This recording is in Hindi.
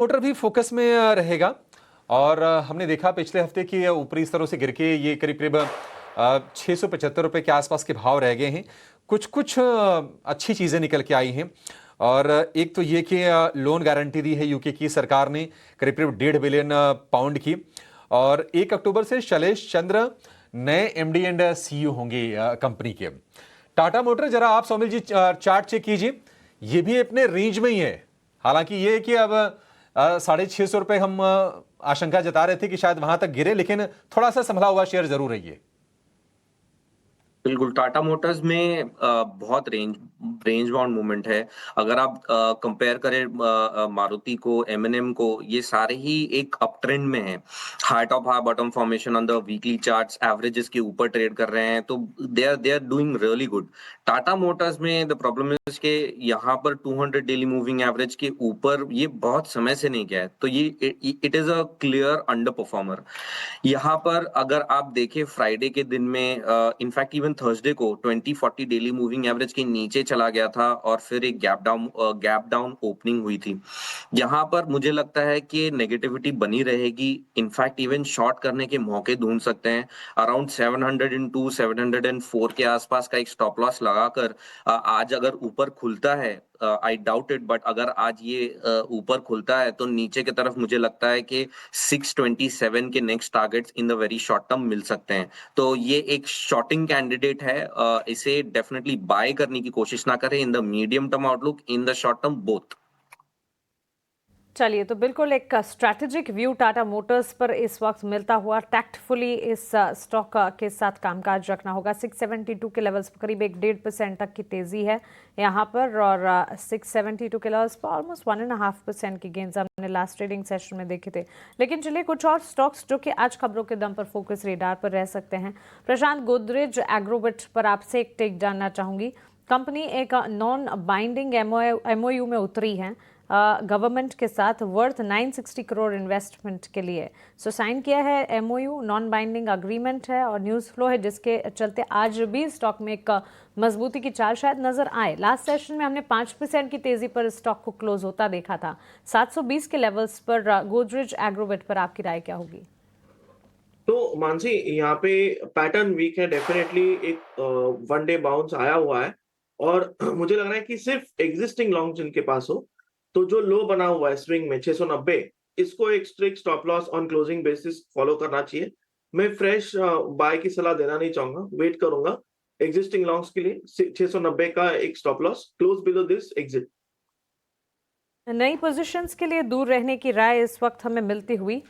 मोटर भी फोकस में रहेगा और हमने देखा पिछले हफ्ते की ऊपरी स्तरों से गिर के ये करीब करीब 675 रुपए के आसपास के भाव रह गए हैं। कुछ कुछ अच्छी चीजें निकल के आई हैं और एक तो ये कि लोन गारंटी दी है यूके की सरकार ने करीब करीब 1.5 बिलियन पाउंड की और 1 अक्टूबर से शैलेश चंद्र नए एमडी एंड सीईओ होंगे कंपनी के। टाटा मोटर जरा आप सौमिल जी चार्ट चेक कीजिए, ये भी अपने रेंज में ही है। हालांकि ये कि अब 650 रुपए हम आशंका जता रहे थे कि शायद वहां तक गिरे, लेकिन थोड़ा सा संभला हुआ शेयर जरूर है ये। बिल्कुल, टाटा मोटर्स में बहुत रेंज बाउंड मूवमेंट है। अगर आप कंपेयर करें मारुति को, एम&एम को, ये सारे ही एक अप ट्रेंड में हैं। High top high bottom formation on the weekly charts, averages के ऊपर ट्रेड कर रहे हैं, तो they are doing really good. Tata Motors में द प्रॉब्लम इज के यहाँ पर 200 डेली मूविंग एवरेज के ऊपर ये बहुत समय से नहीं गया है, तो ये it is a clear under performer. यहाँ पर अगर आप देखें फ्राइडे के दिन में, इनफैक्ट इवन थर्सडे को 2040 डेली मूविंग एवरेज के नीचे चला गया था और फिर एक गैप डाउन ओपनिंग हुई थी। यहाँ पर मुझे लगता है कि नेगेटिविटी बनी रहेगी। इनफैक्ट इवन शॉर्ट करने के मौके ढूंढ सकते हैं। अराउंड 702 704 के आसपास का एक स्टॉप लॉस लगाकर आज अगर ऊपर खुलता है, आई डाउट इट, बट अगर आज ये ऊपर खुलता है तो नीचे की तरफ मुझे लगता है कि 627 के next targets in the very short term मिल सकते हैं। तो ये एक शॉर्टिंग कैंडिडेट है, इसे डेफिनेटली बाय करने की कोशिश ना करें in the medium term outlook, in the short term both. चलिए, तो बिल्कुल एक स्ट्रैटेजिक व्यू टाटा मोटर्स पर इस वक्त मिलता हुआ टैक्टफुली इस स्टॉक के साथ कामकाज रखना होगा। 672 के लेवल्स पर करीब 1.5% तक की तेजी है यहाँ पर और 672 के लेवल्स पर ऑलमोस्ट 1.5% की गेंस हमने लास्ट ट्रेडिंग सेशन में देखे थे। लेकिन चलिए कुछ और स्टॉक्स जो कि आज खबरों के दम पर फोकस रेडार पर रह सकते हैं। प्रशांत, गोदरेज एग्रोवेट पर आपसे एक टेक जानना चाहूंगी। कंपनी एक नॉन बाइंडिंग एमओयू में उतरी है गवर्नमेंट के साथ वर्थ 960 करोड़ इन्वेस्टमेंट के लिए। सो साइन किया है एमओयू, नॉन बाइंडिंग अग्रीमेंट है और न्यूज़ फ्लो है जिसके चलते आज भी स्टॉक में एक मजबूती की चाल शायद नजर आए। लास्ट सेशन में हमने 5% की तेजी पर स्टॉक को क्लोज होता देखा था। 720 के लेवल्स पर गोदरेज एग्रोवेट पर आपकी राय क्या होगी? तो मानसी, यहाँ पे पैटर्न वीक है डेफिनेटली। एक वन डे बाउंस आया हुआ है और मुझे लग रहा है कि सिर्फ एग्जिस्टिंग लॉन्ग जिनके पास हो, तो जो लो बना हुआ है स्विंग में 690, इसको एक strict stop loss on closing basis follow करना चाहिए। मैं फ्रेश बाय की सलाह देना नहीं चाहूंगा, वेट करूंगा एग्जिस्टिंग लॉन्ग्स के लिए। 690 का एक stop loss, close below this exit. नई पोजीशंस के लिए दूर रहने की राय इस वक्त हमें मिलती हुई